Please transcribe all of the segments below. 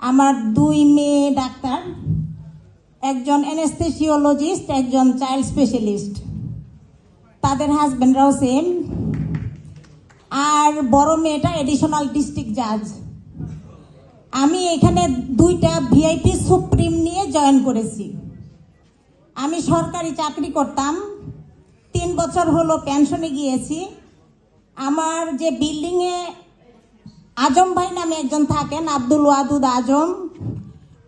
আমার দুই মেয়ে ডাক্তার, একজন অ্যানেস্থেসিওলজিস্ট, একজন চাইল্ড স্পেশালিস্ট, তাদের হাজবেন্ডরাও সেম। আর বড় মেয়েটা এডিশনাল ডিস্ট্রিক্ট জাজ। আমি এখানে দুইটা ভিআইপি সুপ্রিম নিয়ে জয়েন করেছি। আমি সরকারি চাকরি করতাম, 3 বছর হলো পেনশনে গিয়েছি। আমার যে বিল্ডিংয়ে আজম ভাই নামে একজন থাকেন, আব্দুল ওয়াদুদ আজম,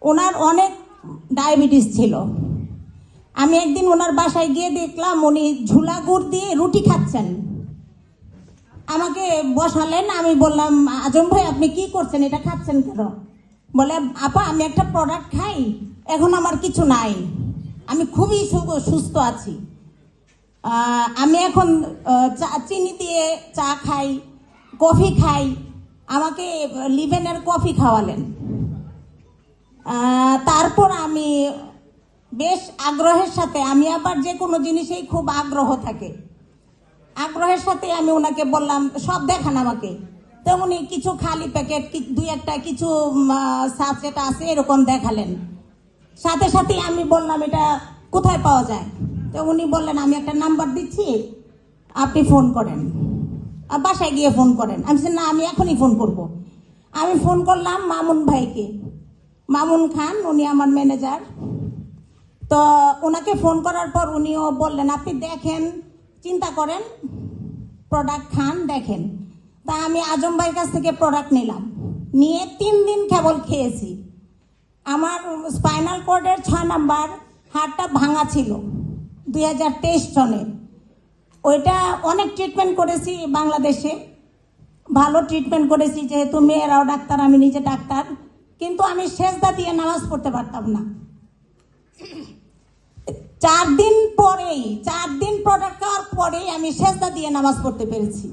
ওনার অনেক ডায়াবেটিস ছিল। আমি একদিন ওনার বাসায় গিয়ে দেখলাম উনি ঝুলা গুড় দিয়ে রুটি খাচ্ছেন। আমাকে বসালেন, আমি বললাম, আজম ভাই আপনি কি করছেন, এটা খাচ্ছেন কেন? বলে, আপা আমি একটা প্রোডাক্ট খাই, এখন আমার কিছু নাই, আমি খুবই সুস্থ আছি। আমি এখন চিনি দিয়ে চা খাই, কফি খাই। আমাকে লিভেনের কফি খাওয়ালেন। তারপর আমি বেশ আগ্রহের সাথে, আমি আবার যে কোনো জিনিসেই খুব আগ্রহ থাকে, আগ্রহের সাথে আমি ওনাকে বললাম সব দেখান আমাকে। তো উনি কিছু খালি প্যাকেট, দুই একটা কিছু সাবজেক্ট আছে এরকম দেখালেন। সাথে সাথে আমি বললাম এটা কোথায় পাওয়া যায়? তো উনি বললেন আমি একটা নাম্বার দিচ্ছি, আপনি ফোন করেন, বাসায় গিয়ে ফোন করেন। আমি বলছি না, আমি এখনই ফোন করব। আমি ফোন করলাম মামুন ভাইকে, মামুন খান, উনি আমার ম্যানেজার। তো ওনাকে ফোন করার পর উনিও বললেন আপনি দেখেন, চিন্তা করেন, প্রোডাক্ট খান, দেখেন। তা আমি আজম ভাইয়ের কাছ থেকে প্রোডাক্ট নিলাম, নিয়ে 3 দিন কেবল খেয়েছি। আমার স্পাইনাল কর্ডের 6 নাম্বার হাড়টা ভাঙা ছিল 2023 সনে। ওইটা অনেক ট্রিটমেন্ট করেছি বাংলাদেশে, ভালো ট্রিটমেন্ট করেছি, যেহেতু মেয়েরাও ডাক্তার, আমি নিজে ডাক্তার। কিন্তু আমি সেজদা দিয়ে নামাজ পড়তে পারতাম না। 4 দিন প্রোডাক্ট খাওয়ার পরেই আমি সেজদা দিয়ে নামাজ পড়তে পেরেছি।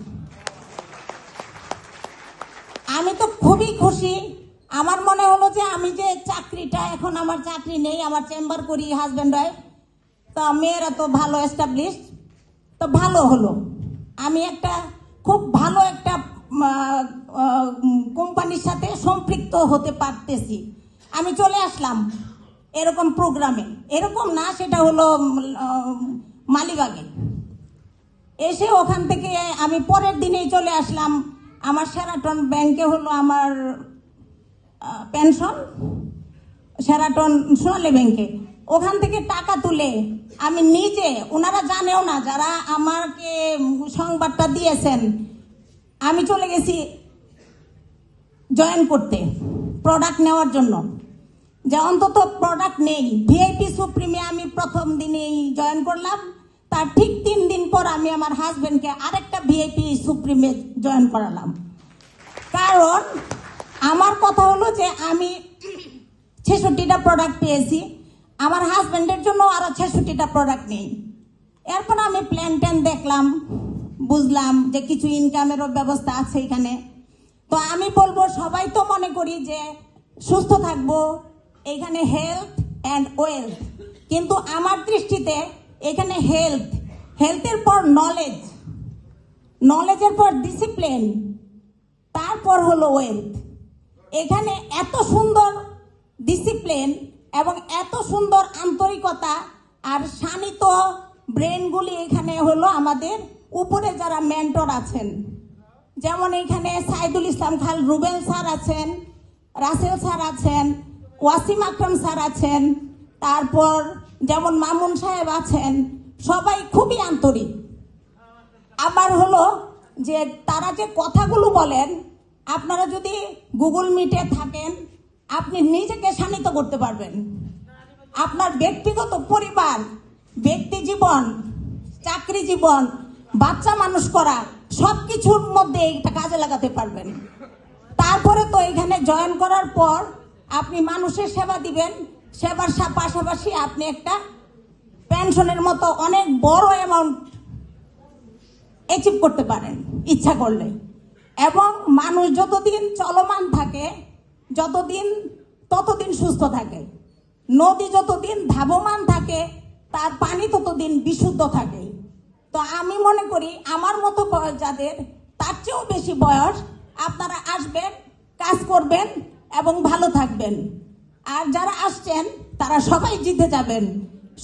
আমি তো খুবই খুশি। আমার মনে হলো যে আমি যে চাকরিটা, এখন আমার চাকরি নেই, আমার চেম্বার করি, হাজব্যান্ড ওয়াইফ, তা মেয়েরা তো ভালো এস্টাবলিশ, তো ভালো হলো। আমি একটা খুব ভালো একটা কোম্পানির সাথে সম্পৃক্ত হতে পারতেছি। আমি চলে আসলাম এরকম প্রোগ্রামে, এরকম না, সেটা হলো মালিবাগে। এসে ওখান থেকে আমি পরের দিনেই চলে আসলাম আমার শেরাটন ব্যাংকে, হলো আমার পেনশন, শেরাটন সোনালী ব্যাংকে। ওখান থেকে টাকা তুলে আমি নিজে, ওনারা জানেও না যারা আমাকে সংবাদটা দিয়েছেন, আমি চলে গেছি জয়েন করতে, প্রোডাক্ট নেওয়ার জন্য, যে অন্তত প্রোডাক্ট নেই। ভিআইপি সুপ্রিমে আমি প্রথম দিনেই জয়েন করলাম, তার ঠিক 3 দিন পর আমি আমার হাজবেন্ডকে আরেকটা ভিআইপি সুপ্রিমে জয়েন করালাম। কারণ আমার কথা হলো যে আমি 66টা প্রোডাক্ট পেয়েছি, আমার হাজবেন্ডের জন্য আরো 66টা প্রোডাক্ট নেই। এরপর আমি প্ল্যান ট্যান দেখলাম, বুঝলাম যে কিছু ইনকামেরও ব্যবস্থা আছে এখানে। তো আমি বলবো, সবাই তো মনে করি যে সুস্থ থাকবো, এখানে হেলথ অ্যান্ড ওয়েলথ, কিন্তু আমার দৃষ্টিতে এখানে হেলথের পর নলেজ, নলেজের পর ডিসিপ্লিন, তারপর হলো ওয়েলথ। এখানে এত সুন্দর ডিসিপ্লিন এবং এত সুন্দর আন্তরিকতা আর শানিত ব্রেনগুলি এখানে হলো আমাদের উপরে যারা মেন্টর আছেন, যেমন এখানে সাইদুল ইসলাম খান রুবেল স্যার আছেন, রাসেল স্যার আছেন, ওয়াসিম আকরাম স্যার আছেন, তারপর যেমন মামুন সাহেব আছেন, সবাই খুবই আন্তরিক। আবার হলো যে তারা যে কথাগুলো বলেন, আপনারা যদি গুগল মিটে থাকেন, আপনি নিজেকে শানিত করতে পারবেন। আপনার ব্যক্তিগত পরিবার, ব্যক্তি জীবন, চাকরি জীবন, বাচ্চা মানুষ করা, সব কিছুর মধ্যে এটা কাজে লাগাতে পারবেন। তারপরে তো এখানে জয়েন করার পর আপনি মানুষের সেবা দিবেন, সেবার পাশাপাশি আপনি একটা পেনশনের মতো অনেক বড় অ্যামাউন্ট অ্যাচিভ করতে পারেন ইচ্ছা করলে। এবং মানুষ যতদিন চলমান থাকে, ততদিন সুস্থ থাকে। নদী যতদিন ধাবমান থাকে, তার পানি ততদিন বিশুদ্ধ থাকে। তো আমি মনে করি আমার মতো বয়স যাদের, তার চেয়েও বেশি বয়স, আপনারা আসবেন, কাজ করবেন এবং ভালো থাকবেন। আর যারা আসছেন তারা সবাই জিতে যাবেন।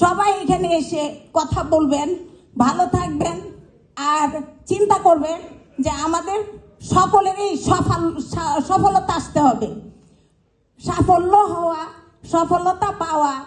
সবাই এখানে এসে কথা বলবেন, ভালো থাকবেন, আর চিন্তা করবেন যে আমাদের সকলেরই সফলতা আসতে হবে। সাফল্য হওয়া, সফলতা পাওয়া